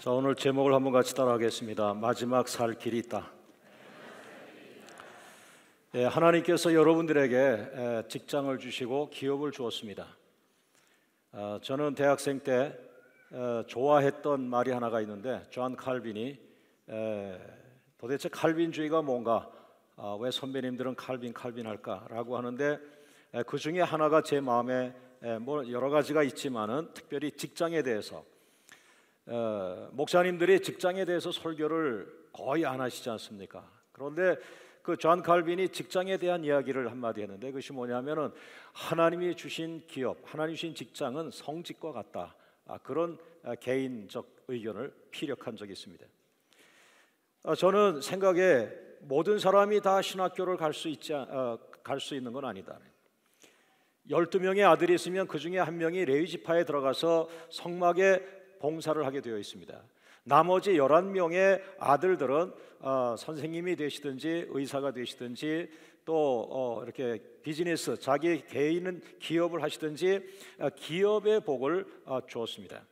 자, 오늘 제목을 한번 같이 따라하겠습니다. 마지막 살 길이 있다. 하나님께서 여러분들에게 직장을 주시고 기업을 주었습니다. 저는 대학생 때 좋아했던 말이 하나가 있는데, 존 칼빈이 도대체 칼빈주의가 뭔가, 왜 선배님들은 칼빈 할까라고 하는데, 그 중에 하나가 제 마음에 뭐 여러 가지가 있지만은 특별히 직장에 대해서, 목사님들이 직장에 대해서 설교를 거의 안 하시지 않습니까? 그런데 그 존 칼빈이 직장에 대한 이야기를 한마디 했는데, 그것이 뭐냐면은 하나님이 주신 기업, 하나님이 주신 직장은 성직과 같다. 그런 개인적 의견을 피력한 적이 있습니다. 저는 생각에 모든 사람이 다 신학교를 갈 수 있는 건 아니다. 12명의 아들이 있으면 그 중에 한 명이 레위 지파에 들어가서 성막에 봉사를 하게 되어 있습니다. 나머지 11명의 아들들은 선생님이 되시든지 의사가 되시든지 또 이렇게 비즈니스, 자기 개인은 기업을 하시든지 기업의 복을 주었습니다.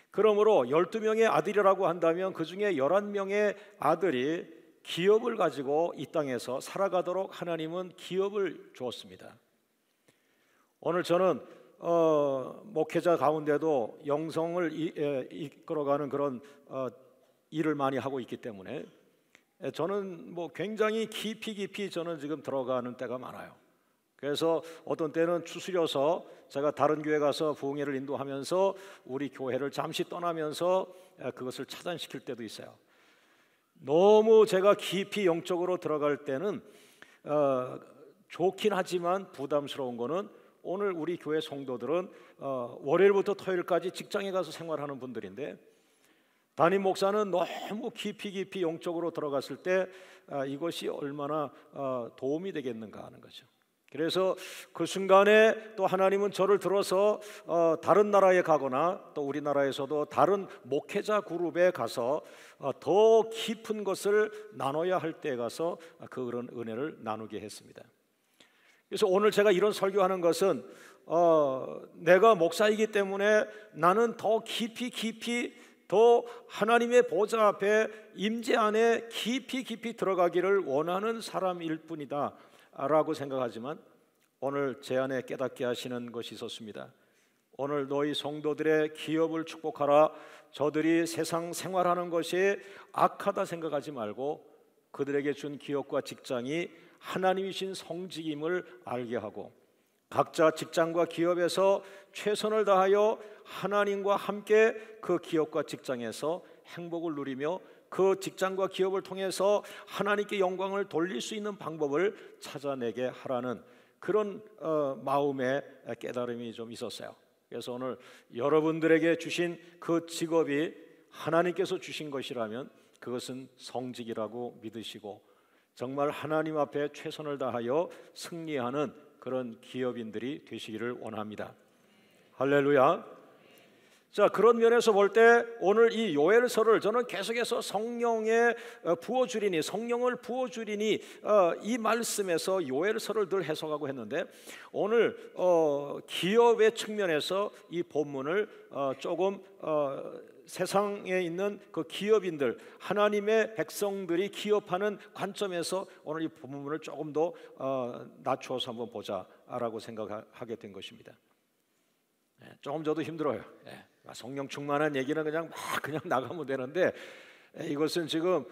그러므로 12명의 아들이라고 한다면 그 중에 11명의 아들이 기업을 가지고 이 땅에서 살아가도록 하나님은 기업을 주었습니다. 오늘 저는 목회자 가운데도 영성을 이끌어가는 그런 일을 많이 하고 있기 때문에 저는 뭐 굉장히 깊이 저는 지금 들어가는 때가 많아요. 그래서 어떤 때는 추스려서 제가 다른 교회 가서 부흥회를 인도하면서 우리 교회를 잠시 떠나면서 그것을 차단시킬 때도 있어요. 너무 제가 깊이 영적으로 들어갈 때는 좋긴 하지만 부담스러운 거는, 오늘 우리 교회 성도들은 월요일부터 토요일까지 직장에 가서 생활하는 분들인데, 담임 목사는 너무 깊이 영적으로 들어갔을 때 이것이 얼마나 도움이 되겠는가 하는 거죠. 그래서 그 순간에 또 하나님은 저를 들어서 다른 나라에 가거나 또 우리나라에서도 다른 목회자 그룹에 가서 더 깊은 것을 나눠야 할 때에 가서 그런 은혜를 나누게 했습니다. 그래서 오늘 제가 이런 설교하는 것은 내가 목사이기 때문에 나는 더 깊이 더 하나님의 보좌 앞에 임재 안에 깊이 들어가기를 원하는 사람일 뿐이다 라고 생각하지만, 오늘 제 안에 깨닫게 하시는 것이 있었습니다. 오늘 너희 성도들의 기업을 축복하라. 저들이 세상 생활하는 것이 악하다 생각하지 말고 그들에게 준 기업과 직장이 하나님이신 성직임을 알게 하고, 각자 직장과 기업에서 최선을 다하여 하나님과 함께 그 기업과 직장에서 행복을 누리며 그 직장과 기업을 통해서 하나님께 영광을 돌릴 수 있는 방법을 찾아내게 하라는 그런 마음의 깨달음이 좀 있었어요. 그래서 오늘 여러분들에게 주신 그 직업이 하나님께서 주신 것이라면 그것은 성직이라고 믿으시고, 정말 하나님 앞에 최선을 다하여 승리하는 그런 기업인들이 되시기를 원합니다. 할렐루야. 자, 그런 면에서 볼 때 오늘 이 요엘서를 저는 계속해서 성령을 부어주리니 이 말씀에서 요엘서를 늘 해석하고 했는데, 오늘 기업의 측면에서 이 본문을 조금 세상에 있는 그 기업인들, 하나님의 백성들이 기업하는 관점에서 오늘 이 본문을 조금 더 낮추어서 한번 보자라고 생각하게 된 것입니다. 조금 저도 힘들어요. 성령 충만한 얘기는 그냥 나가면 되는데, 이것은 지금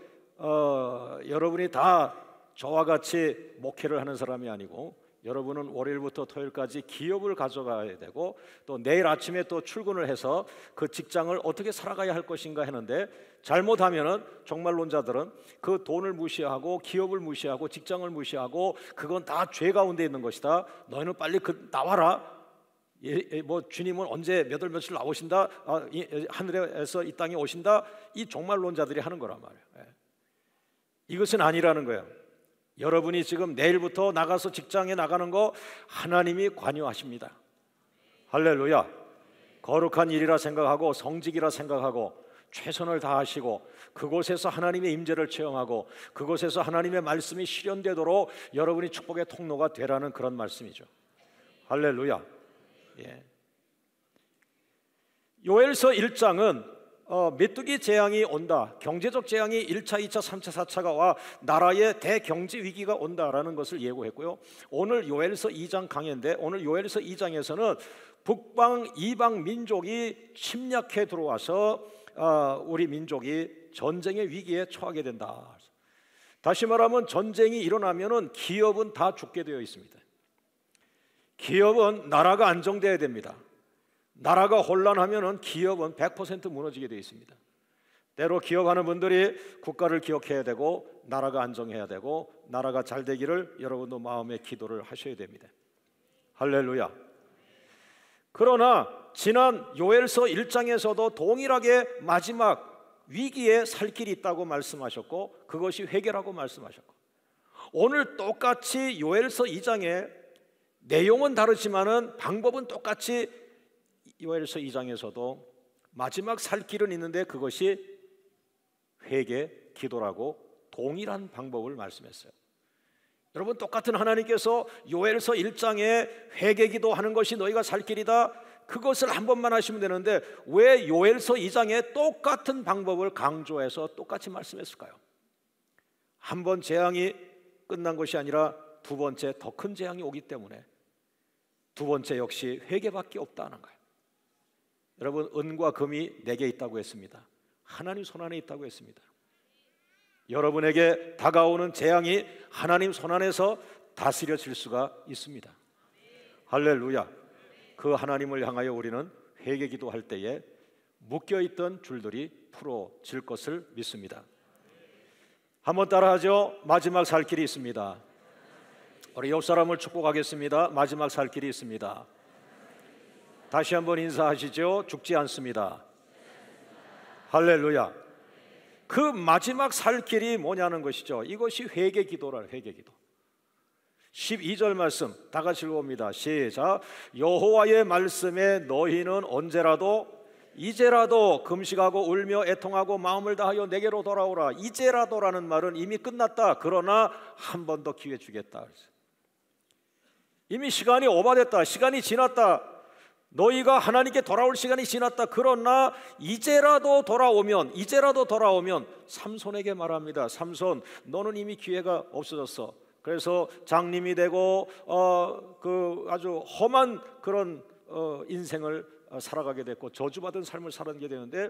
여러분이 다 저와 같이 목회를 하는 사람이 아니고, 여러분은 월요일부터 토요일까지 기업을 가져가야 되고, 또 내일 아침에 또 출근을 해서 그 직장을 어떻게 살아가야 할 것인가 하는데, 잘못하면은 종말론자들은 그 돈을 무시하고 기업을 무시하고 직장을 무시하고 그건 다 죄 가운데 있는 것이다. 너희는 빨리 나와라. 뭐 주님은 언제 몇 월 며칠 나오신다. 하늘에서 이 땅에 오신다. 이 종말론자들이 하는 거란 말이에요. 이것은 아니라는 거예요. 여러분이 지금 내일부터 나가서 직장에 나가는 거 하나님이 관여하십니다. 할렐루야. 거룩한 일이라 생각하고 성직이라 생각하고 최선을 다하시고 그곳에서 하나님의 임재를 체험하고 그곳에서 하나님의 말씀이 실현되도록 여러분이 축복의 통로가 되라는 그런 말씀이죠. 할렐루야. 요엘서 1장은 메뚜기 재앙이 온다, 경제적 재앙이 1차, 2차, 3차, 4차가 와 나라의 대경제 위기가 온다라는 것을 예고했고요. 오늘 요엘서 2장 강해인데 오늘 요엘서 2장에서는 북방 이방 민족이 침략해 들어와서 우리 민족이 전쟁의 위기에 처하게 된다. 다시 말하면 전쟁이 일어나면은 기업은 다 죽게 되어 있습니다. 기업은 나라가 안정돼야 됩니다. 나라가 혼란하면은 기업은 100% 무너지게 되어 있습니다. 때로 기업하는 분들이 국가를 기억해야 되고 나라가 안정해야 되고 나라가 잘 되기를 여러분도 마음에 기도를 하셔야 됩니다. 할렐루야. 그러나 지난 요엘서 1장에서도 동일하게 마지막 위기에 살 길이 있다고 말씀하셨고 그것이 회개라고 말씀하셨고 오늘 똑같이 요엘서 2장에 내용은 다르지만은 방법은 똑같이 요엘서 2장에서도 마지막 살 길은 있는데 그것이 회개, 기도라고 동일한 방법을 말씀했어요. 여러분 똑같은 하나님께서 요엘서 1장에 회개 기도하는 것이 너희가 살 길이다 그것을 한 번만 하시면 되는데 왜 요엘서 2장에 똑같은 방법을 강조해서 똑같이 말씀했을까요? 한 번 재앙이 끝난 것이 아니라 두 번째 더 큰 재앙이 오기 때문에 두 번째 역시 회개밖에 없다는 거예요. 여러분 은과 금이 내게 있다고 했습니다. 하나님 손안에 있다고 했습니다. 여러분에게 다가오는 재앙이 하나님 손안에서 다스려질 수가 있습니다. 할렐루야. 그 하나님을 향하여 우리는 회개 기도할 때에 묶여있던 줄들이 풀어질 것을 믿습니다. 한번 따라하죠. 마지막 살 길이 있습니다. 우리 옆 사람을 축복하겠습니다. 마지막 살 길이 있습니다. 다시 한번 인사하시죠. 죽지 않습니다. 할렐루야. 그 마지막 살 길이 뭐냐는 것이죠. 이것이 회개 기도라. 회개 기도. 12절 말씀 다 같이 읽어봅니다. 시작. 여호와의 말씀에 너희는 언제라도 이제라도 금식하고 울며 애통하고 마음을 다하여 내게로 돌아오라. 이제라도라는 말은 이미 끝났다. 그러나 한 번 더 기회 주겠다. 이미 시간이 오바됐다. 시간이 지났다. 너희가 하나님께 돌아올 시간이 지났다. 그러나 이제라도 돌아오면 삼손에게 말합니다. 삼손 너는 이미 기회가 없어졌어. 그래서 장님이 되고 그 아주 험한 그런 인생을 살아가게 됐고 저주받은 삶을 살아가게 되는데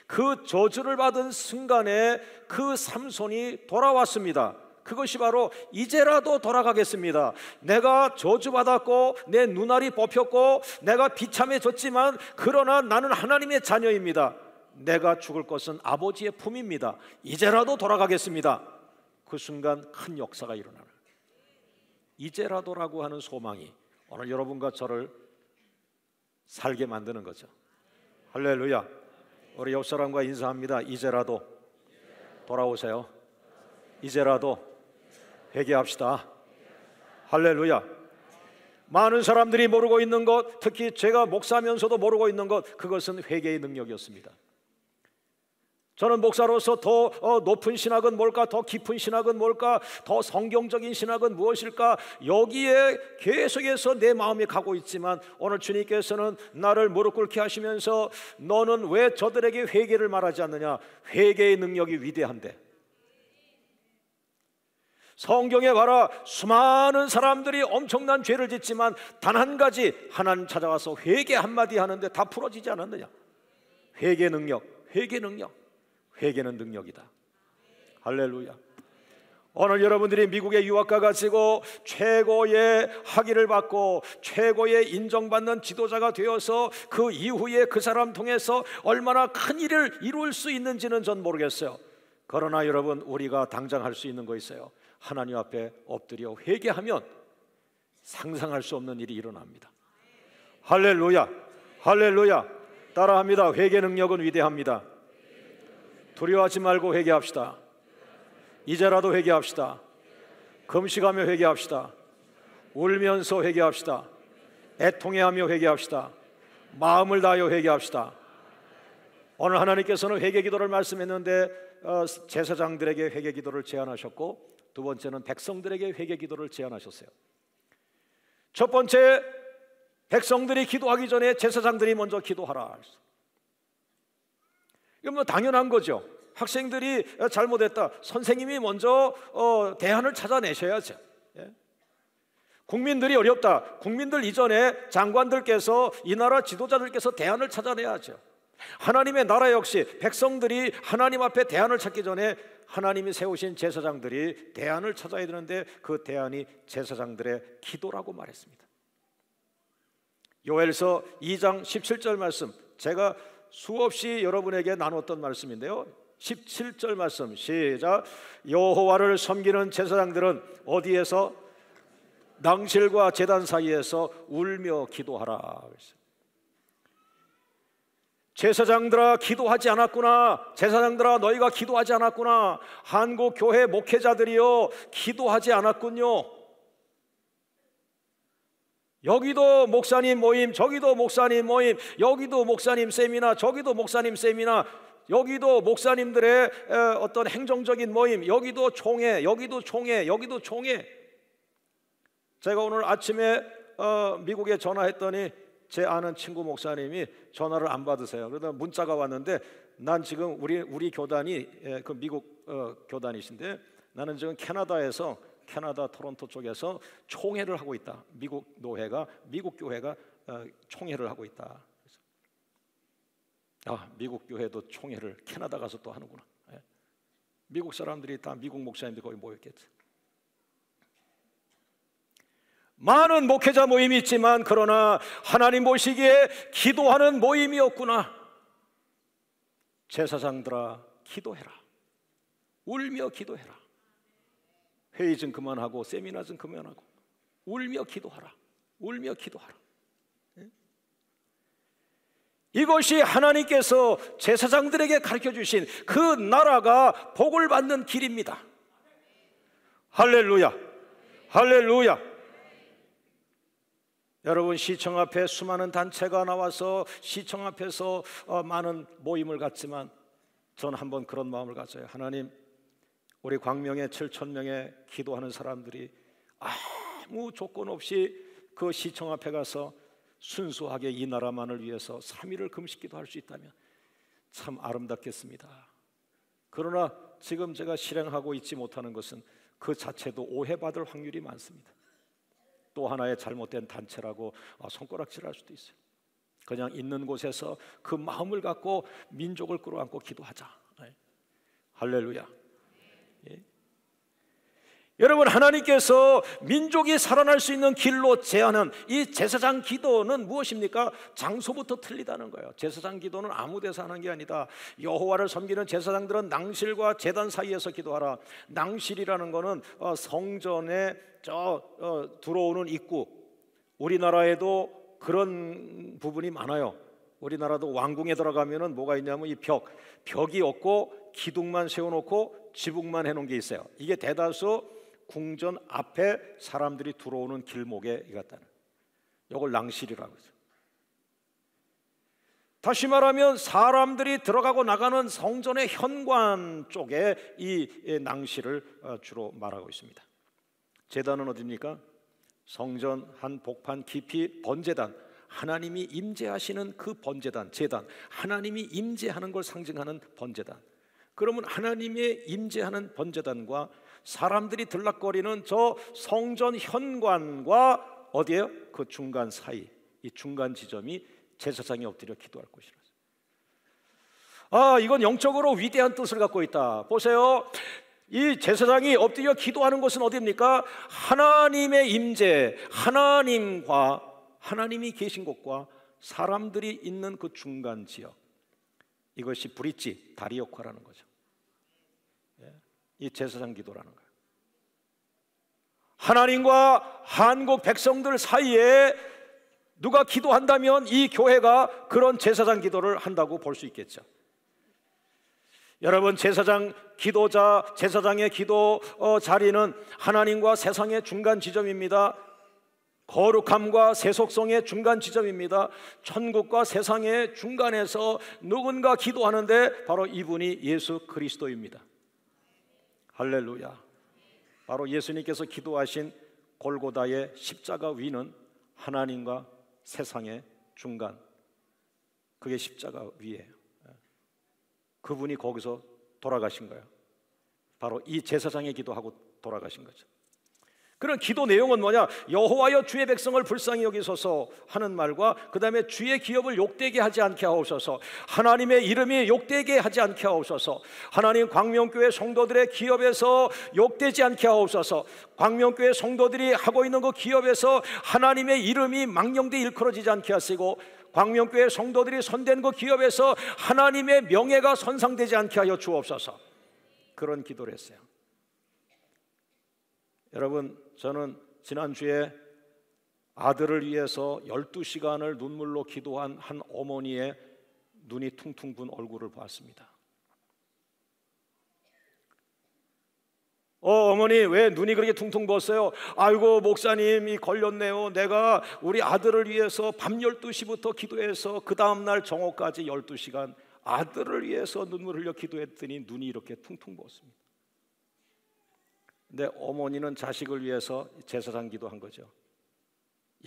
그 저주를 받은 순간에 그 삼손이 돌아왔습니다. 그것이 바로 이제라도 돌아가겠습니다. 내가 저주받았고 내 눈알이 뽑혔고 내가 비참해졌지만 그러나 나는 하나님의 자녀입니다. 내가 죽을 것은 아버지의 품입니다. 이제라도 돌아가겠습니다. 그 순간 큰 역사가 일어나는 이제라도라고 하는 소망이 오늘 여러분과 저를 살게 만드는 거죠. 할렐루야. 우리 옆 사람과 인사합니다. 이제라도 돌아오세요. 이제라도 회개합시다. 할렐루야. 많은 사람들이 모르고 있는 것, 특히 제가 목사면서도 모르고 있는 것, 그것은 회개의 능력이었습니다. 저는 목사로서 더 높은 신학은 뭘까? 더 깊은 신학은 뭘까? 더 성경적인 신학은 무엇일까? 여기에 계속해서 내 마음이 가고 있지만 오늘 주님께서는 나를 무릎 꿇게 하시면서 너는 왜 저들에게 회개를 말하지 않느냐? 회개의 능력이 위대한데. 성경에 봐라. 수많은 사람들이 엄청난 죄를 짓지만 단 한 가지 하나님 찾아와서 회개 한마디 하는데 다 풀어지지 않았느냐? 회개 능력, 회개 능력. 회개는 능력이다. 할렐루야. 오늘 여러분들이 미국에 유학 가가지고 최고의 학위를 받고 최고의 인정받는 지도자가 되어서 그 이후에 그 사람 통해서 얼마나 큰 일을 이룰 수 있는지는 전 모르겠어요. 그러나 여러분 우리가 당장 할 수 있는 거 있어요. 하나님 앞에 엎드려 회개하면 상상할 수 없는 일이 일어납니다. 할렐루야. 할렐루야. 따라합니다. 회개 능력은 위대합니다. 두려워하지 말고 회개합시다. 이제라도 회개합시다. 금식하며 회개합시다. 울면서 회개합시다. 애통해하며 회개합시다. 마음을 다하여 회개합시다. 오늘 하나님께서는 회개 기도를 말씀했는데 제사장들에게 회개 기도를 제안하셨고 두 번째는 백성들에게 회개 기도를 제안하셨어요. 첫 번째, 백성들이 기도하기 전에 제사장들이 먼저 기도하라. 이건 뭐 당연한 거죠. 학생들이 잘못했다, 선생님이 먼저 대안을 찾아내셔야죠. 예? 국민들이 어렵다, 국민들 이전에 장관들께서, 이 나라 지도자들께서 대안을 찾아내야죠. 하나님의 나라 역시 백성들이 하나님 앞에 대안을 찾기 전에 하나님이 세우신 제사장들이 대안을 찾아야 되는데, 그 대안이 제사장들의 기도라고 말했습니다. 요엘서 2장 17절 말씀, 제가 수없이 여러분에게 나눴던 말씀인데요, 17절 말씀 시작. 여호와를 섬기는 제사장들은 어디에서? 낭실과 제단 사이에서 울며 기도하라. 제사장들아 기도하지 않았구나, 제사장들아 너희가 기도하지 않았구나, 한국 교회 목회자들이요 기도하지 않았군요. 여기도 목사님 모임, 저기도 목사님 모임, 여기도 목사님 세미나, 저기도 목사님 세미나, 여기도 목사님들의 어떤 행정적인 모임, 여기도 총회, 여기도 총회, 여기도 총회. 제가 오늘 아침에 미국에 전화했더니 제 아는 친구 목사님이 전화를 안 받으세요. 그러다 문자가 왔는데, 난 지금 우리 교단이 그 미국 교단이신데, 나는 지금 캐나다 토론토 쪽에서 총회를 하고 있다. 미국 교회가 총회를 하고 있다. 그래서 미국 교회도 총회를 캐나다 가서 또 하는구나. 미국 사람들이 다 미국 목사님들이 거기 모였겠지. 많은 목회자 모임이 있지만, 그러나 하나님 보시기에 기도하는 모임이었구나. 제사장들아 기도해라, 울며 기도해라. 회의 좀 그만하고 세미나 좀 그만하고 울며 기도하라, 울며 기도하라. 이것이 하나님께서 제사장들에게 가르쳐 주신 그 나라가 복을 받는 길입니다. 할렐루야, 할렐루야. 여러분, 시청 앞에 수많은 단체가 나와서 시청 앞에서 많은 모임을 갖지만, 저는 한번 그런 마음을 가져요. 하나님, 우리 광명에 7,000명의 기도하는 사람들이 아무 조건 없이 그 시청 앞에 가서 순수하게 이 나라만을 위해서 3일을 금식기도 할 수 있다면 참 아름답겠습니다. 그러나 지금 제가 실행하고 있지 못하는 것은 그 자체도 오해받을 확률이 많습니다. 또 하나의 잘못된 단체라고 손가락질할 수도 있어요. 그냥 있는 곳에서 그 마음을 갖고 민족을 끌어안고 기도하자. 할렐루야. 예. 여러분, 하나님께서 민족이 살아날 수 있는 길로 제안한 이 제사장 기도는 무엇입니까? 장소부터 틀리다는 거예요. 제사장 기도는 아무 데서 하는 게 아니다. 여호와를 섬기는 제사장들은 낭실과 제단 사이에서 기도하라. 낭실이라는 거는 성전에 들어오는 입구. 우리나라에도 그런 부분이 많아요. 우리나라도 왕궁에 들어가면은 뭐가 있냐면 이 벽이 없고 기둥만 세워놓고 지붕만 해놓은 게 있어요. 이게 대다수 궁전 앞에 사람들이 들어오는 길목에 이갔다는, 이걸 낭실이라고 하죠. 다시 말하면 사람들이 들어가고 나가는 성전의 현관 쪽에 이 낭실을 주로 말하고 있습니다. 제단은 어디입니까? 성전 한 복판 깊이 번제단, 하나님이 임재하시는 그 번제단, 제단, 하나님이 임재하는 걸 상징하는 번제단. 그러면 하나님의 임재하는 번제단과 사람들이 들락거리는 저 성전 현관과 어디예요? 그 중간 사이, 이 중간 지점이 제사장이 엎드려 기도할 곳이라서. 이건 영적으로 위대한 뜻을 갖고 있다. 보세요. 이 제사장이 엎드려 기도하는 곳은 어디입니까? 하나님의 임재, 하나님이 계신 곳과 사람들이 있는 그 중간 지역, 이것이 브릿지, 다리 역할하는 거죠. 이 제사장 기도라는 거예요. 하나님과 한국 백성들 사이에 누가 기도한다면 이 교회가 그런 제사장 기도를 한다고 볼 수 있겠죠. 여러분, 제사장 기도자, 제사장의 기도 자리는 하나님과 세상의 중간 지점입니다. 거룩함과 세속성의 중간 지점입니다. 천국과 세상의 중간에서 누군가 기도하는데 바로 이분이 예수 그리스도입니다. 할렐루야. 바로 예수님께서 기도하신 골고다의 십자가 위는 하나님과 세상의 중간, 그게 십자가 위예요. 그분이 거기서 돌아가신 거예요. 바로 이 제사장의 기도하고 돌아가신 거죠. 그런 기도 내용은 뭐냐? 여호와여 주의 백성을 불쌍히 여기소서 하는 말과 그 다음에 주의 기업을 욕되게 하지 않게 하옵소서, 하나님의 이름이 욕되게 하지 않게 하옵소서, 하나님 광명교회 성도들의 기업에서 욕되지 않게 하옵소서, 광명교회 성도들이 하고 있는 그 기업에서 하나님의 이름이 망령되이 일컬어지지 않게 하시고, 광명교회 성도들이 손댄 그 기업에서 하나님의 명예가 손상되지 않게 하여 주옵소서. 그런 기도를 했어요. 여러분, 저는 지난주에 아들을 위해서 12시간을 눈물로 기도한 한 어머니의 눈이 퉁퉁 분 얼굴을 보았습니다. 어머니 왜 눈이 그렇게 퉁퉁 부었어요? 아이고 목사님이 걸렸네요. 내가 우리 아들을 위해서 밤 12시부터 기도해서 그 다음날 정오까지 12시간 아들을 위해서 눈물을 흘려 기도했더니 눈이 이렇게 퉁퉁 부었습니다. 근데 어머니는 자식을 위해서 제사장 기도한 거죠.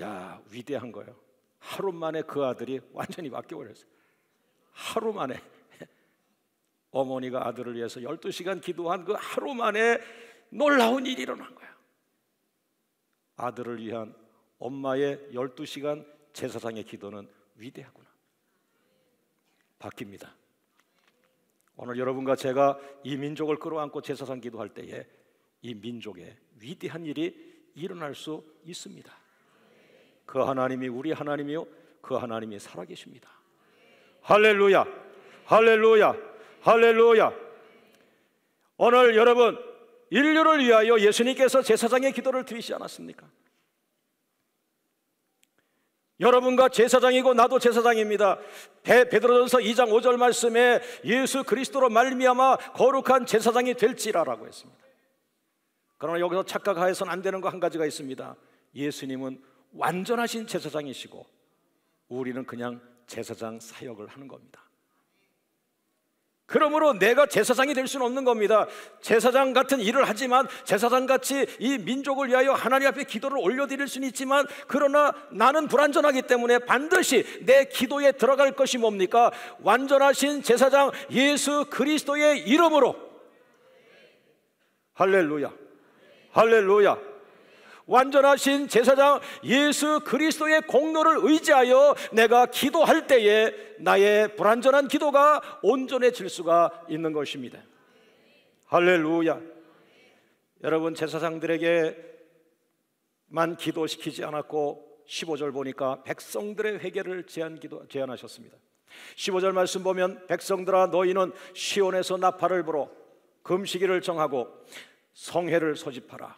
야, 위대한 거예요. 하루 만에 그 아들이 완전히 바뀌어버렸어요. 하루 만에 어머니가 아들을 위해서 12시간 기도한 그 하루 만에 놀라운 일이 일어난 거야. 아들을 위한 엄마의 12시간 제사장의 기도는 위대하구나. 바뀝니다. 오늘 여러분과 제가 이 민족을 끌어안고 제사장 기도할 때에 이 민족에 위대한 일이 일어날 수 있습니다. 그 하나님이 우리 하나님이요, 그 하나님이 살아계십니다. 할렐루야, 할렐루야, 할렐루야. 오늘 여러분, 인류를 위하여 예수님께서 제사장의 기도를 드리지 않았습니까? 여러분과 제사장이고 나도 제사장입니다. 베드로전서 2장 5절 말씀에 예수 그리스도로 말미암아 거룩한 제사장이 될지라라고 했습니다. 그러나 여기서 착각하여서는 안 되는 거 한 가지가 있습니다. 예수님은 완전하신 제사장이시고 우리는 그냥 제사장 사역을 하는 겁니다. 그러므로 내가 제사장이 될 수는 없는 겁니다. 제사장 같은 일을 하지만 제사장같이 이 민족을 위하여 하나님 앞에 기도를 올려드릴 수는 있지만, 그러나 나는 불완전하기 때문에 반드시 내 기도에 들어갈 것이 뭡니까? 완전하신 제사장 예수 그리스도의 이름으로. 할렐루야, 할렐루야. 완전하신 제사장 예수 그리스도의 공로를 의지하여 내가 기도할 때에 나의 불완전한 기도가 온전해질 수가 있는 것입니다. 할렐루야. 여러분, 제사장들에게만 기도시키지 않았고 15절 보니까 백성들의 회개를 제안하셨습니다. 15절 말씀 보면 백성들아 너희는 시온에서 나팔을 불어 금식일을 정하고 성회를 소집하라.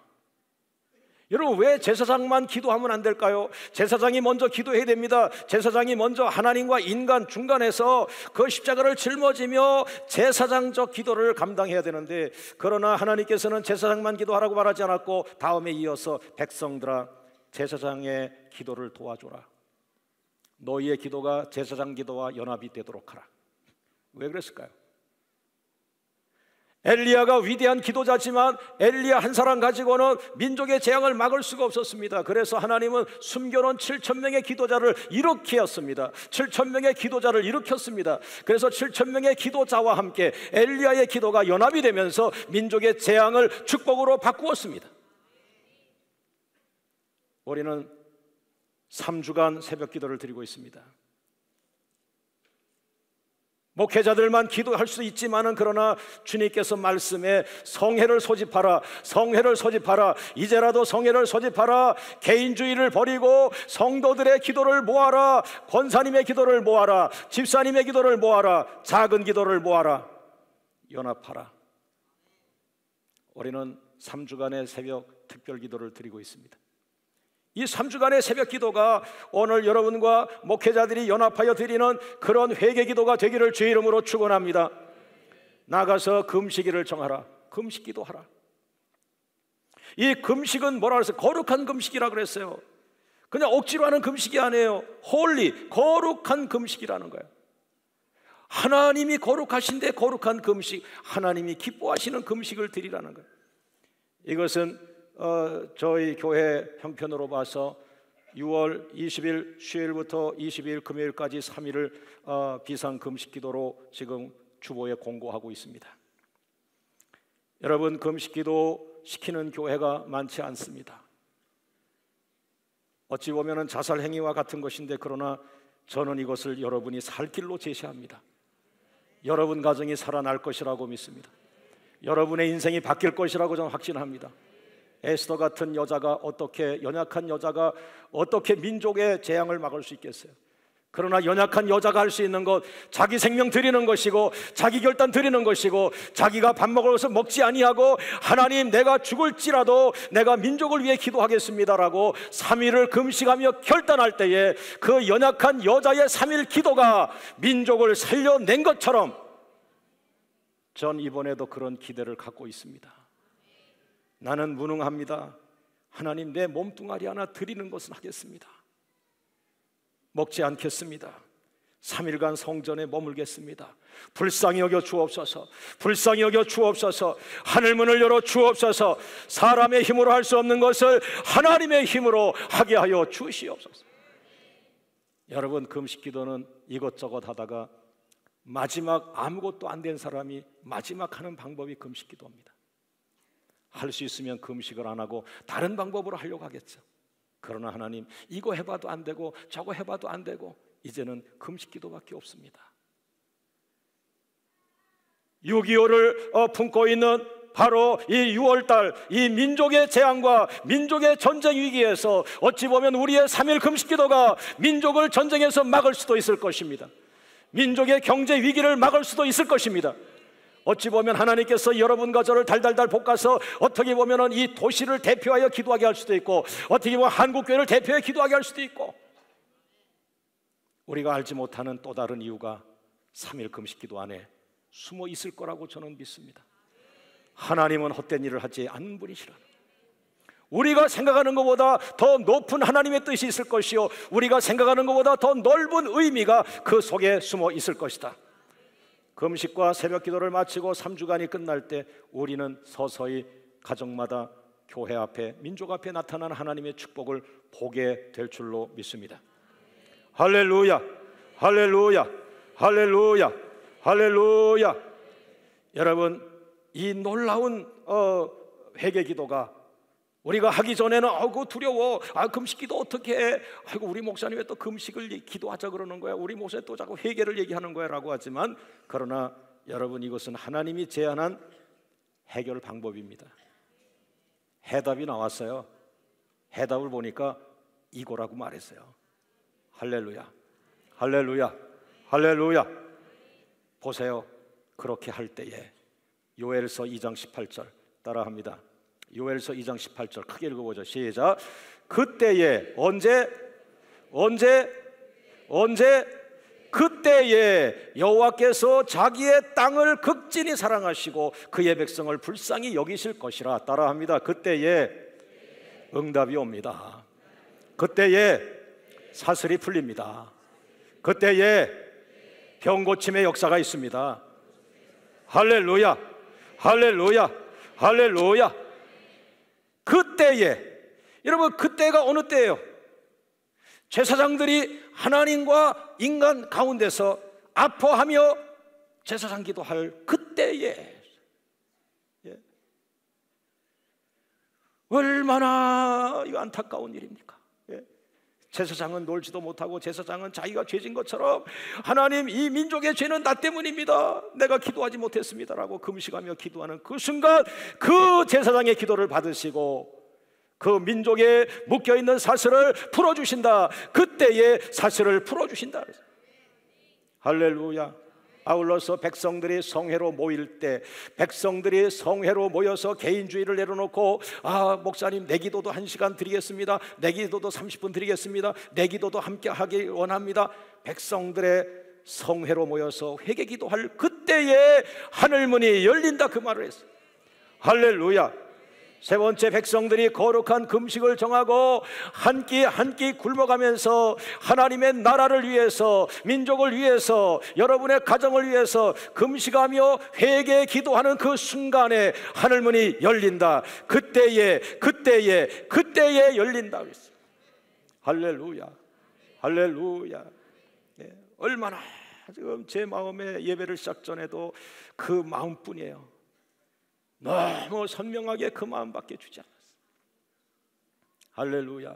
여러분, 왜 제사장만 기도하면 안 될까요? 제사장이 먼저 기도해야 됩니다. 제사장이 먼저 하나님과 인간 중간에서 그 십자가를 짊어지며 제사장적 기도를 감당해야 되는데, 그러나 하나님께서는 제사장만 기도하라고 말하지 않았고 다음에 이어서 백성들아 제사장의 기도를 도와줘라. 너희의 기도가 제사장 기도와 연합이 되도록 하라. 왜 그랬을까요? 엘리야가 위대한 기도자지만 엘리야 한 사람 가지고는 민족의 재앙을 막을 수가 없었습니다. 그래서 하나님은 숨겨놓은 7,000명의 기도자를 일으켰습니다. 7,000명의 기도자를 일으켰습니다. 그래서 7,000명의 기도자와 함께 엘리야의 기도가 연합이 되면서 민족의 재앙을 축복으로 바꾸었습니다. 우리는 3주간 새벽 기도를 드리고 있습니다. 목회자들만 기도할 수 있지만은, 그러나 주님께서 말씀에 성회를 소집하라, 성회를 소집하라, 이제라도 성회를 소집하라, 개인주의를 버리고 성도들의 기도를 모아라, 권사님의 기도를 모아라, 집사님의 기도를 모아라, 작은 기도를 모아라, 연합하라. 우리는 3주간의 새벽 특별 기도를 드리고 있습니다. 이 3주간의 새벽 기도가 오늘 여러분과 목회자들이 연합하여 드리는 그런 회개 기도가 되기를 주의 이름으로 축원합니다. 나가서 금식일을 정하라. 금식 기도하라. 이 금식은 뭐라 그랬어요? 거룩한 금식이라 그랬어요. 그냥 억지로 하는 금식이 아니에요. 홀리, 거룩한 금식이라는 거예요. 하나님이 거룩하신데 거룩한 금식, 하나님이 기뻐하시는 금식을 드리라는 거예요. 이것은 저희 교회 형편으로 봐서 6월 20일 수요일부터 22일 금요일까지 3일을 비상금식 기도로 지금 주보에 공고하고 있습니다. 여러분, 금식기도 시키는 교회가 많지 않습니다. 어찌 보면 자살 행위와 같은 것인데, 그러나 저는 이것을 여러분이 살 길로 제시합니다. 여러분 가정이 살아날 것이라고 믿습니다. 여러분의 인생이 바뀔 것이라고 저는 확신합니다. 에스더 같은 여자가 어떻게, 연약한 여자가 어떻게 민족의 재앙을 막을 수 있겠어요? 그러나 연약한 여자가 할 수 있는 것, 자기 생명 드리는 것이고, 자기 결단 드리는 것이고, 자기가 밥 먹을 것을 먹지 아니하고, 하나님, 내가 죽을지라도 내가 민족을 위해 기도하겠습니다라고 3일을 금식하며 결단할 때에 그 연약한 여자의 3일 기도가 민족을 살려낸 것처럼, 전 이번에도 그런 기대를 갖고 있습니다. 나는 무능합니다. 하나님, 내 몸뚱아리 하나 드리는 것은 하겠습니다. 먹지 않겠습니다. 3일간 성전에 머물겠습니다. 불쌍히 여겨 주옵소서. 불쌍히 여겨 주옵소서. 하늘문을 열어 주옵소서. 사람의 힘으로 할 수 없는 것을 하나님의 힘으로 하게 하여 주시옵소서. 여러분, 금식기도는 이것저것 하다가 마지막 아무것도 안 된 사람이 마지막 하는 방법이 금식기도입니다. 할 수 있으면 금식을 안 하고 다른 방법으로 하려고 하겠죠. 그러나 하나님, 이거 해봐도 안 되고 저거 해봐도 안 되고, 이제는 금식기도밖에 없습니다. 6.25를 품고 있는 바로 이 6월달, 이 민족의 재앙과 민족의 전쟁 위기에서 어찌 보면 우리의 3일 금식기도가 민족을 전쟁에서 막을 수도 있을 것입니다. 민족의 경제 위기를 막을 수도 있을 것입니다. 어찌 보면 하나님께서 여러분과 저를 달달달 볶아서 어떻게 보면 이 도시를 대표하여 기도하게 할 수도 있고, 어떻게 보면 한국교회를 대표해 기도하게 할 수도 있고, 우리가 알지 못하는 또 다른 이유가 3일 금식기도 안에 숨어 있을 거라고 저는 믿습니다. 하나님은 헛된 일을 하지 않는 분이시라. 우리가 생각하는 것보다 더 높은 하나님의 뜻이 있을 것이요, 우리가 생각하는 것보다 더 넓은 의미가 그 속에 숨어 있을 것이다. 금식과 새벽 기도를 마치고 3주간이 끝날 때 우리는 서서히 가정마다 교회 앞에, 민족 앞에 나타난 하나님의 축복을 보게 될 줄로 믿습니다. 할렐루야, 할렐루야, 할렐루야, 할렐루야. 여러분, 이 놀라운 회개 기도가 우리가 하기 전에는 그거 두려워, 금식기도 어떻게 해? 아이고, 우리 목사님 왜 또 금식을 기도하자 그러는 거야? 우리 목사님 또 자꾸 회개를 얘기하는 거야 라고 하지만, 그러나 여러분, 이것은 하나님이 제안한 해결 방법입니다. 해답이 나왔어요. 해답을 보니까 이거라고 말했어요. 할렐루야, 할렐루야, 할렐루야. 보세요. 그렇게 할 때에 요엘서 2장 18절 따라합니다. 요엘서 2장 18절 크게 읽어보죠. 시작. 그때에, 언제 그때에 여호와께서 자기의 땅을 극진히 사랑하시고 그의 백성을 불쌍히 여기실 것이라. 따라합니다. 그때에 응답이 옵니다. 그때에 사슬이 풀립니다. 그때에 병 고침의 역사가 있습니다. 할렐루야, 할렐루야, 할렐루야. 그때에, 여러분, 그때가 어느 때예요? 제사장들이 하나님과 인간 가운데서 아파하며 제사장 기도할 그때에, 얼마나 이 안타까운 일입니까? 제사장은 놀지도 못하고, 제사장은 자기가 죄진 것처럼 하나님, 이 민족의 죄는 나 때문입니다, 내가 기도하지 못했습니다라고 금식하며 기도하는 그 순간 그 제사장의 기도를 받으시고 그 민족에 묶여있는 사슬을 풀어주신다. 그때에 사슬을 풀어주신다. 할렐루야. 아울러서 백성들이 성회로 모일 때, 백성들이 성회로 모여서 개인주의를 내려놓고, 목사님 내 기도도 1시간 드리겠습니다, 내 기도도 30분 드리겠습니다, 내 기도도 함께 하기 원합니다. 백성들의 성회로 모여서 회개 기도할 그때에 하늘문이 열린다, 그 말을 했어요. 할렐루야. 세 번째, 백성들이 거룩한 금식을 정하고 한 끼 한 끼 굶어가면서 하나님의 나라를 위해서, 민족을 위해서, 여러분의 가정을 위해서 금식하며 회개 기도하는 그 순간에 하늘문이 열린다. 그때에 열린다. 할렐루야, 할렐루야. 얼마나 지금 제 마음에 예배를 시작 전에도 그 마음뿐이에요. 너무 선명하게 그 마음밖에 주지 않았어요. 할렐루야.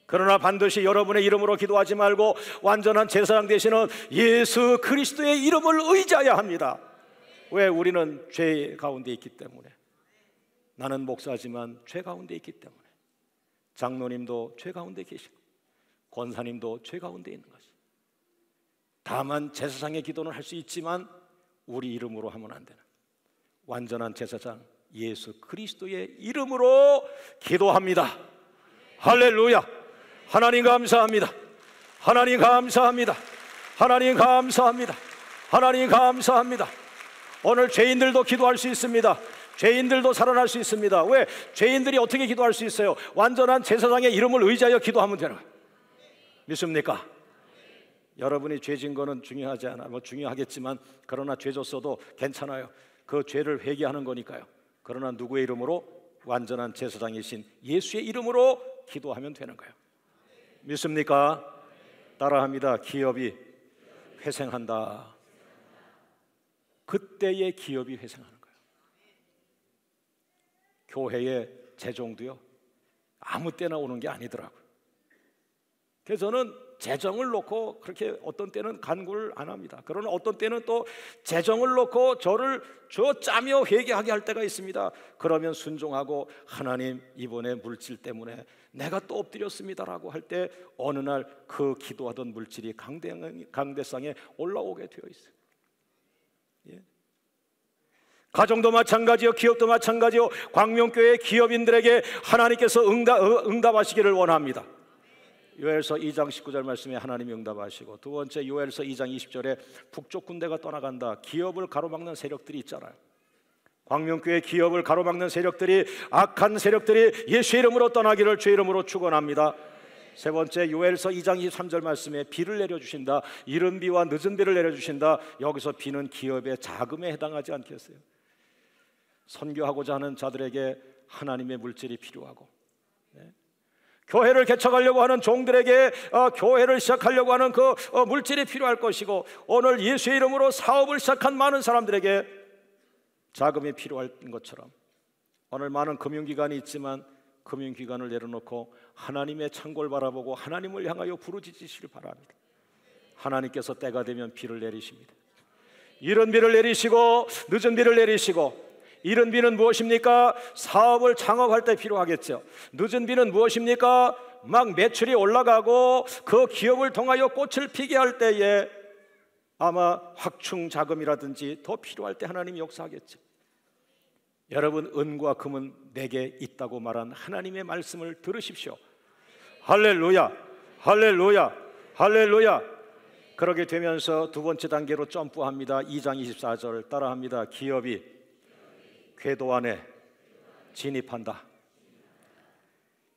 그러나 반드시 여러분의 이름으로 기도하지 말고 완전한 제사장 되시는 예수 그리스도의 이름을 의지해야 합니다. 왜? 우리는 죄 가운데 있기 때문에. 나는 목사지만 죄 가운데 있기 때문에. 장로님도 죄 가운데 계시고 권사님도 죄 가운데 있는 것이. 다만 제사장의 기도는 할 수 있지만 우리 이름으로 하면 안 되는 완전한 제사장 예수 그리스도의 이름으로 기도합니다. 할렐루야. 하나님 감사합니다. 하나님 감사합니다. 하나님 감사합니다. 하나님 감사합니다. 오늘 죄인들도 기도할 수 있습니다. 죄인들도 살아날 수 있습니다. 왜? 죄인들이 어떻게 기도할 수 있어요? 완전한 제사장의 이름을 의지하여 기도하면 되는 거예요. 믿습니까? 여러분이 죄진 거는 중요하지 않아. 중요하겠지만 그러나 죄 졌어도 괜찮아요. 그 죄를 회개하는 거니까요. 그러나 누구의 이름으로? 완전한 제사장이신 예수의 이름으로 기도하면 되는 거예요. 믿습니까? 따라합니다. 기업이 회생한다. 그때의 기업이 회생하는 거예요. 교회의 재정도요 아무 때나 오는 게 아니더라고요. 그래서 저는 재정을 놓고 그렇게 어떤 때는 간구를 안 합니다. 그러나 어떤 때는 또 재정을 놓고 저를 짜며 회개하게 할 때가 있습니다. 그러면 순종하고 하나님 이번에 물질 때문에 내가 또 엎드렸습니다라고 할 때 어느 날 그 기도하던 물질이 강대상에 올라오게 되어 있어요. 예. 가정도 마찬가지요, 기업도 마찬가지요. 광명교회 기업인들에게 하나님께서 응답하시기를 원합니다. 요엘서 2장 19절 말씀에 하나님이 응답하시고, 두 번째 요엘서 2장 20절에 북쪽 군대가 떠나간다. 기업을 가로막는 세력들이 있잖아요. 광명교회 기업을 가로막는 세력들이, 악한 세력들이 예수의 이름으로 떠나기를 주의 이름으로 축원합니다. 세 번째 요엘서 2장 23절 말씀에 비를 내려주신다. 이른 비와 늦은 비를 내려주신다. 여기서 비는 기업의 자금에 해당하지 않겠어요? 선교하고자 하는 자들에게 하나님의 물질이 필요하고, 교회를 개척하려고 하는 종들에게 교회를 시작하려고 하는 그 물질이 필요할 것이고, 오늘 예수의 이름으로 사업을 시작한 많은 사람들에게 자금이 필요할 것처럼 오늘 많은 금융기관이 있지만 금융기관을 내려놓고 하나님의 창고를 바라보고 하나님을 향하여 부르짖으시길 바랍니다. 하나님께서 때가 되면 비를 내리십니다. 이른 비를 내리시고 늦은 비를 내리시고, 이른 비는 무엇입니까? 사업을 창업할 때 필요하겠죠. 늦은 비는 무엇입니까? 막 매출이 올라가고 그 기업을 통하여 꽃을 피게 할 때에 아마 확충 자금이라든지 더 필요할 때 하나님이 역사하겠죠. 여러분, 은과 금은 내게 있다고 말한 하나님의 말씀을 들으십시오. 할렐루야, 할렐루야, 할렐루야. 그렇게 되면서 두 번째 단계로 점프합니다. 2장 24절 따라합니다. 기업이 궤도 안에 진입한다.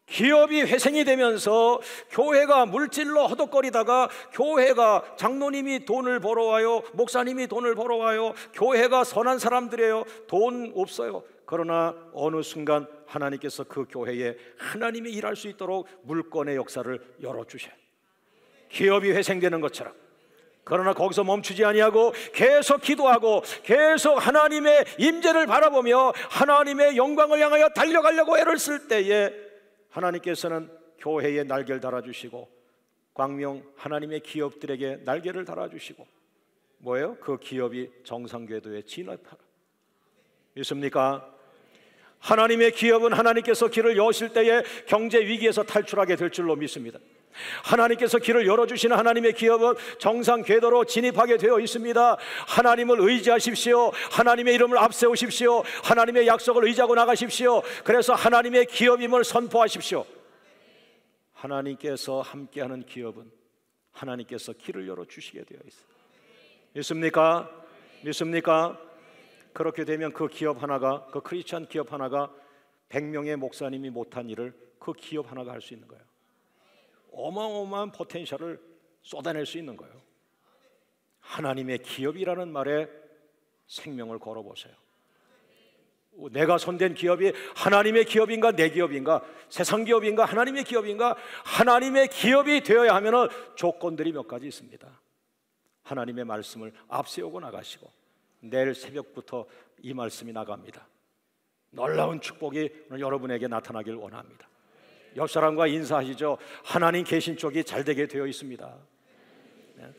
기업이 회생이 되면서 교회가 물질로 허덕거리다가, 교회가 장로님이 돈을 벌어와요, 목사님이 돈을 벌어와요, 교회가 선한 사람들이에요, 돈 없어요. 그러나 어느 순간 하나님께서 그 교회에 하나님이 일할 수 있도록 물건의 역사를 열어주셔요. 기업이 회생되는 것처럼. 그러나 거기서 멈추지 아니하고 계속 기도하고 계속 하나님의 임재를 바라보며 하나님의 영광을 향하여 달려가려고 애를 쓸 때에 하나님께서는 교회에 날개를 달아주시고, 광명 하나님의 기업들에게 날개를 달아주시고, 뭐예요? 그 기업이 정상궤도에 진입하라. 믿습니까? 하나님의 기업은 하나님께서 길을 여실 때에 경제 위기에서 탈출하게 될 줄로 믿습니다. 하나님께서 길을 열어주시는 하나님의 기업은 정상 궤도로 진입하게 되어 있습니다. 하나님을 의지하십시오. 하나님의 이름을 앞세우십시오. 하나님의 약속을 의지하고 나가십시오. 그래서 하나님의 기업임을 선포하십시오. 하나님께서 함께하는 기업은 하나님께서 길을 열어주시게 되어 있습니다. 믿습니까? 믿습니까? 그렇게 되면 그 기업 하나가, 그 크리스찬 기업 하나가 100명의 목사님이 못한 일을 그 기업 하나가 할 수 있는 거예요. 어마어마한 포텐셜을 쏟아낼 수 있는 거예요. 하나님의 기업이라는 말에 생명을 걸어보세요. 내가 손댄 기업이 하나님의 기업인가 내 기업인가, 세상 기업인가 하나님의 기업인가? 하나님의 기업이 되어야 하면 조건들이 몇 가지 있습니다. 하나님의 말씀을 앞세우고 나가시고 내일 새벽부터 이 말씀이 나갑니다. 놀라운 축복이 오늘 여러분에게 나타나길 원합니다. 옆 사람과 인사하시죠. 하나님 계신 쪽이 잘 되게 되어 있습니다. 네.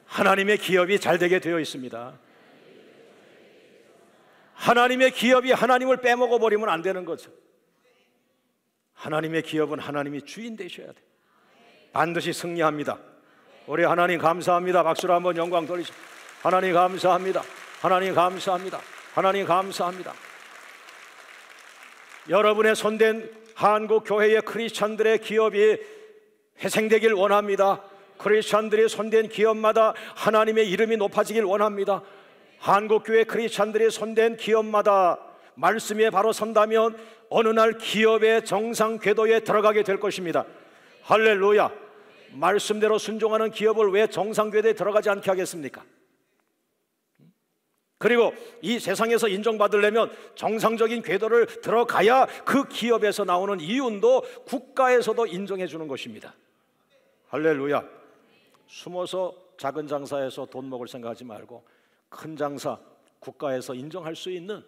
하나님의 기업이 잘 되게 되어 있습니다. 하나님의 기업이 하나님을 빼먹어 버리면 안 되는 거죠. 하나님의 기업은 하나님이 주인 되셔야 돼요. 반드시 승리합니다. 우리 하나님 감사합니다. 박수로 한번 영광 돌리시죠. 하나님 감사합니다. 하나님 감사합니다. 하나님 감사합니다. 여러분의 손댄 한국 교회의 크리스찬들의 기업이 회생되길 원합니다. 크리스찬들이 손댄 기업마다 하나님의 이름이 높아지길 원합니다. 한국교회 크리스찬들이 손댄 기업마다 말씀에 바로 선다면 어느 날 기업의 정상 궤도에 들어가게 될 것입니다. 할렐루야. 말씀대로 순종하는 기업을 왜 정상 궤도에 들어가지 않게 하겠습니까? 그리고 이 세상에서 인정받으려면 정상적인 궤도를 들어가야 그 기업에서 나오는 이윤도 국가에서도 인정해 주는 것입니다. 할렐루야. 숨어서 작은 장사에서 돈 먹을 생각하지 말고 큰 장사, 국가에서 인정할 수 있는,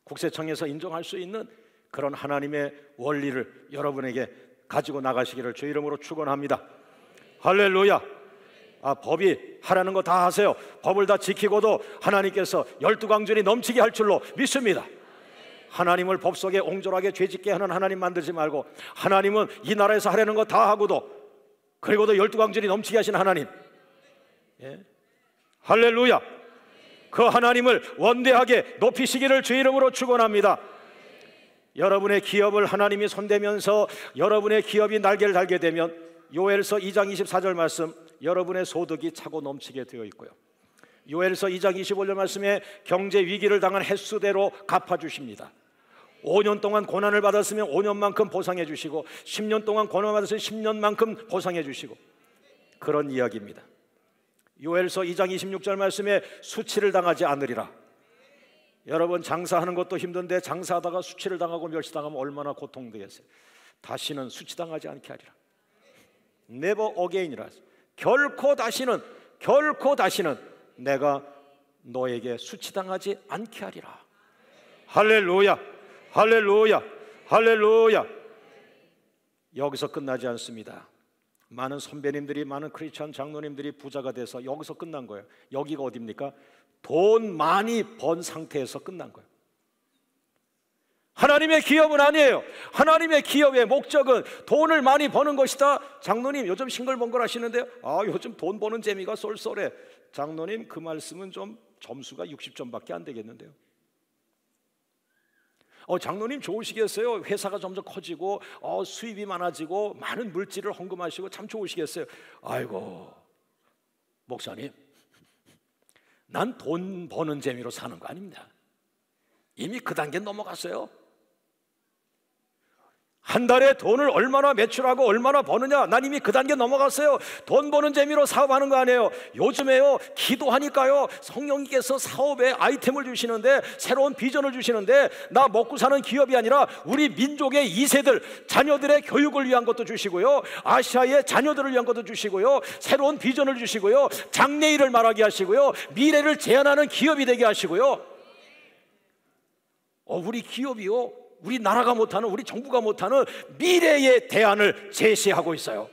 국세청에서 인정할 수 있는 그런 하나님의 원리를 여러분에게 가지고 나가시기를 주 이름으로 축원합니다. 할렐루야. 법이 하라는 거 다 하세요. 법을 다 지키고도 하나님께서 12광절이 넘치게 할 줄로 믿습니다. 하나님을 법 속에 옹졸하게 죄짓게 하는 하나님 만들지 말고, 하나님은 이 나라에서 하라는 거 다 하고도, 그리고도 12광절이 넘치게 하신 하나님, 예? 할렐루야. 그 하나님을 원대하게 높이시기를 주 이름으로 축원합니다. 여러분의 기업을 하나님이 손대면서 여러분의 기업이 날개를 달게 되면 요엘서 2장 24절 말씀, 여러분의 소득이 차고 넘치게 되어 있고요. 요엘서 2장 25절 말씀에 경제 위기를 당한 횟수대로 갚아주십니다. 5년 동안 고난을 받았으면 5년만큼 보상해 주시고, 10년 동안 고난을 받았으면 10년만큼 보상해 주시고, 그런 이야기입니다. 요엘서 2장 26절 말씀에 수치를 당하지 않으리라. 여러분, 장사하는 것도 힘든데 장사하다가 수치를 당하고 멸시당하면 얼마나 고통되겠어요. 다시는 수치당하지 않게 하리라. Never again이라. 결코 다시는 내가 너에게 수치당하지 않게 하리라. 할렐루야. 할렐루야. 할렐루야. 여기서 끝나지 않습니다. 많은 선배님들이, 많은 크리스천 장로님들이 부자가 돼서 여기서 끝난 거예요. 여기가 어디입니까? 돈 많이 번 상태에서 끝난 거예요. 하나님의 기업은 아니에요. 하나님의 기업의 목적은 돈을 많이 버는 것이다. 장로님 요즘 싱글벙글 하시는데요, 요즘 돈 버는 재미가 쏠쏠해. 장로님 그 말씀은 좀 점수가 60점밖에 안 되겠는데요. 장로님 좋으시겠어요. 회사가 점점 커지고 수입이 많아지고 많은 물질을 헌금하시고 참 좋으시겠어요. 아이고 목사님, 난 돈 버는 재미로 사는 거 아닙니다. 이미 그 단계 넘어갔어요. 한 달에 돈을 얼마나 매출하고 얼마나 버느냐, 난 이미 그 단계 넘어갔어요. 돈 버는 재미로 사업하는 거 아니에요. 요즘에요, 기도하니까요, 성령님께서 사업에 아이템을 주시는데, 새로운 비전을 주시는데, 나 먹고 사는 기업이 아니라 우리 민족의 2세들 자녀들의 교육을 위한 것도 주시고요, 아시아의 자녀들을 위한 것도 주시고요, 새로운 비전을 주시고요, 장래일을 말하게 하시고요, 미래를 제안하는 기업이 되게 하시고요. 우리 기업이요, 우리 나라가 못하는, 우리 정부가 못하는 미래의 대안을 제시하고 있어요.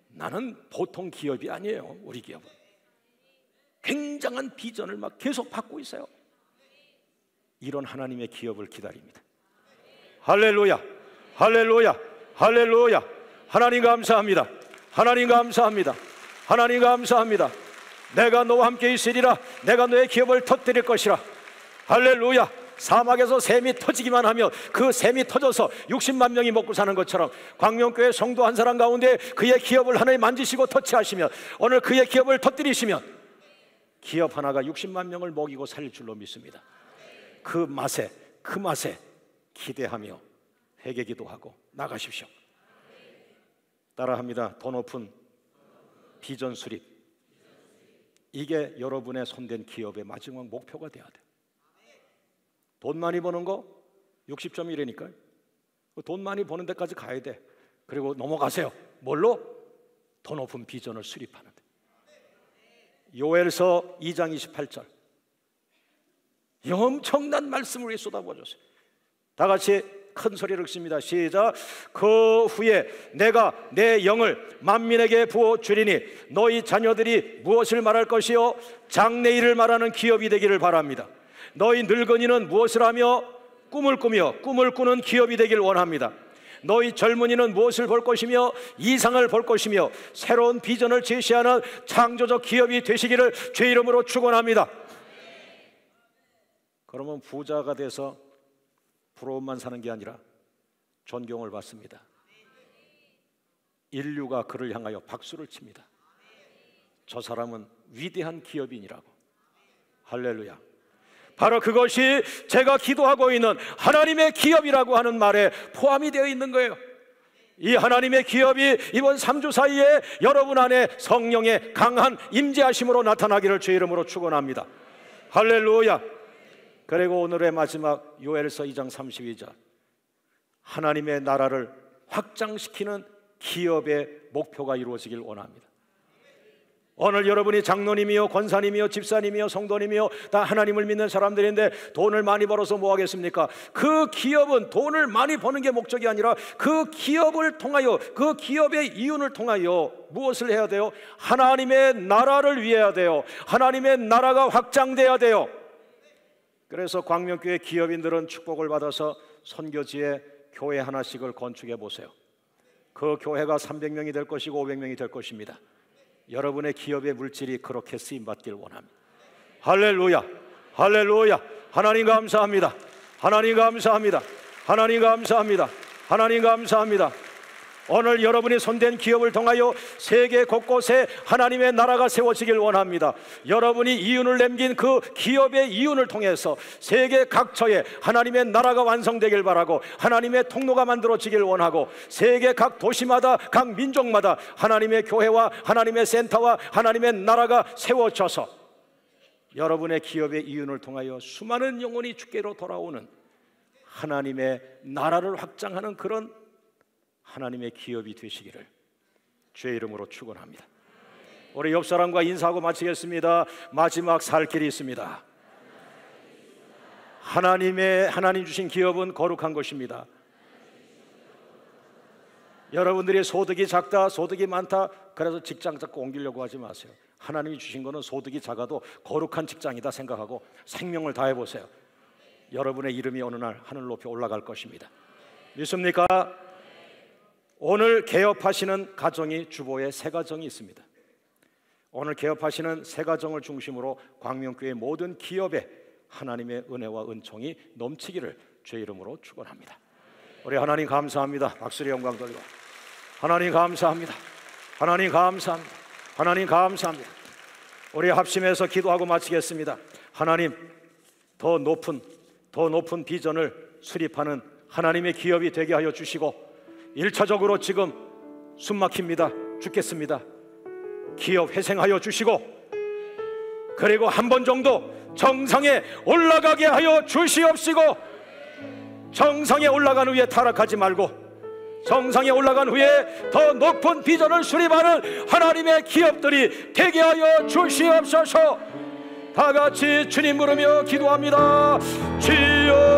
나는 보통 기업이 아니에요. 우리 기업은 굉장한 비전을 막 계속 받고 있어요. 이런 하나님의 기업을 기다립니다. 할렐루야. 할렐루야. 할렐루야. 하나님 감사합니다. 하나님 감사합니다. 하나님 감사합니다. 내가 너와 함께 있으리라. 내가 너의 기업을 터뜨릴 것이라. 할렐루야. 사막에서 샘이 터지기만 하면 그 샘이 터져서 60만 명이 먹고 사는 것처럼, 광명교회 성도 한 사람 가운데 그의 기업을 하나님 만지시고 터치하시면, 오늘 그의 기업을 터뜨리시면 기업 하나가 60만 명을 먹이고 살릴 줄로 믿습니다. 그 맛에 기대하며 회개기도하고 나가십시오. 따라합니다. 더 높은 비전 수립. 이게 여러분의 손댄 기업의 마지막 목표가 돼야 돼요. 돈 많이 버는 거 60점이라니까요. 돈 많이 버는 데까지 가야 돼. 그리고 넘어가세요. 뭘로? 더 높은 비전을 수립하는 데. 요엘서 2장 28절. 이 엄청난 말씀을 위해 쏟아부어줬어요. 다 같이 큰 소리를 읽습니다. 시작. 그 후에 내가 내 영을 만민에게 부어 주리니 너희 자녀들이 무엇을 말할 것이요 장래일을 말하는 기업이 되기를 바랍니다. 너희 늙은이는 무엇을 하며 꿈을 꾸며 꿈을 꾸는 기업이 되길 원합니다. 너희 젊은이는 무엇을 볼 것이며 이상을 볼 것이며 새로운 비전을 제시하는 창조적 기업이 되시기를 주의 이름으로 축원합니다. 그러면 부자가 돼서 부러움만 사는 게 아니라 존경을 받습니다. 인류가 그를 향하여 박수를 칩니다. 저 사람은 위대한 기업인이라고. 할렐루야. 바로 그것이 제가 기도하고 있는 하나님의 기업이라고 하는 말에 포함이 되어 있는 거예요. 이 하나님의 기업이 이번 3주 사이에 여러분 안에 성령의 강한 임재하심으로 나타나기를 주의 이름으로 축원합니다. 할렐루야. 그리고 오늘의 마지막 요엘서 2장 32절. 하나님의 나라를 확장시키는 기업의 목표가 이루어지길 원합니다. 오늘 여러분이 장로님이요 권사님이요 집사님이요 성도님이요 다 하나님을 믿는 사람들인데 돈을 많이 벌어서 뭐 하겠습니까? 그 기업은 돈을 많이 버는 게 목적이 아니라 그 기업을 통하여, 그 기업의 이윤을 통하여 무엇을 해야 돼요? 하나님의 나라를 위해야 돼요. 하나님의 나라가 확장돼야 돼요. 그래서 광명교회 기업인들은 축복을 받아서 선교지에 교회 하나씩을 건축해 보세요. 그 교회가 300명이 될 것이고 500명이 될 것입니다. 여러분의 기업의 물질이 그렇게 쓰임받길 원합니다. 할렐루야, 할렐루야. 하나님 감사합니다. 하나님 감사합니다. 하나님 감사합니다. 하나님 감사합니다. 오늘 여러분이 손댄 기업을 통하여 세계 곳곳에 하나님의 나라가 세워지길 원합니다. 여러분이 이윤을 남긴 그 기업의 이윤을 통해서 세계 각처에 하나님의 나라가 완성되길 바라고 하나님의 통로가 만들어지길 원하고 세계 각 도시마다 각 민족마다 하나님의 교회와 하나님의 센터와 하나님의 나라가 세워져서 여러분의 기업의 이윤을 통하여 수많은 영혼이 주께로 돌아오는 하나님의 나라를 확장하는 그런 하나님의 기업이 되시기를 주의 이름으로 축원합니다. 우리 옆 사람과 인사하고 마치겠습니다. 마지막 살 길이 있습니다. 하나님 주신 기업은 거룩한 것입니다. 여러분들이 소득이 작다, 소득이 많다, 그래서 직장 잡고 옮기려고 하지 마세요. 하나님이 주신 거는 소득이 작아도 거룩한 직장이다 생각하고 생명을 다해 보세요. 여러분의 이름이 어느 날 하늘 높이 올라갈 것입니다. 믿습니까? 오늘 개업하시는 가정이 주보에 세 가정이 있습니다. 오늘 개업하시는 세 가정을 중심으로 광명교회 모든 기업에 하나님의 은혜와 은총이 넘치기를 주의 이름으로 축원합니다. 우리 하나님 감사합니다. 박수로 영광 돌리고 하나님 감사합니다. 하나님 감사합니다. 하나님 감사합니다. 우리 합심해서 기도하고 마치겠습니다. 하나님, 더 높은 비전을 수립하는 하나님의 기업이 되게 하여 주시고 1차적으로 지금 숨막힙니다. 죽겠습니다. 기업 회생하여 주시고 그리고 한 번 정도 정상에 올라가게 하여 주시옵시고 정상에 올라간 후에 타락하지 말고 정상에 올라간 후에 더 높은 비전을 수립하는 하나님의 기업들이 되게 하여 주시옵소서. 다 같이 주님 부르며 기도합니다. 주여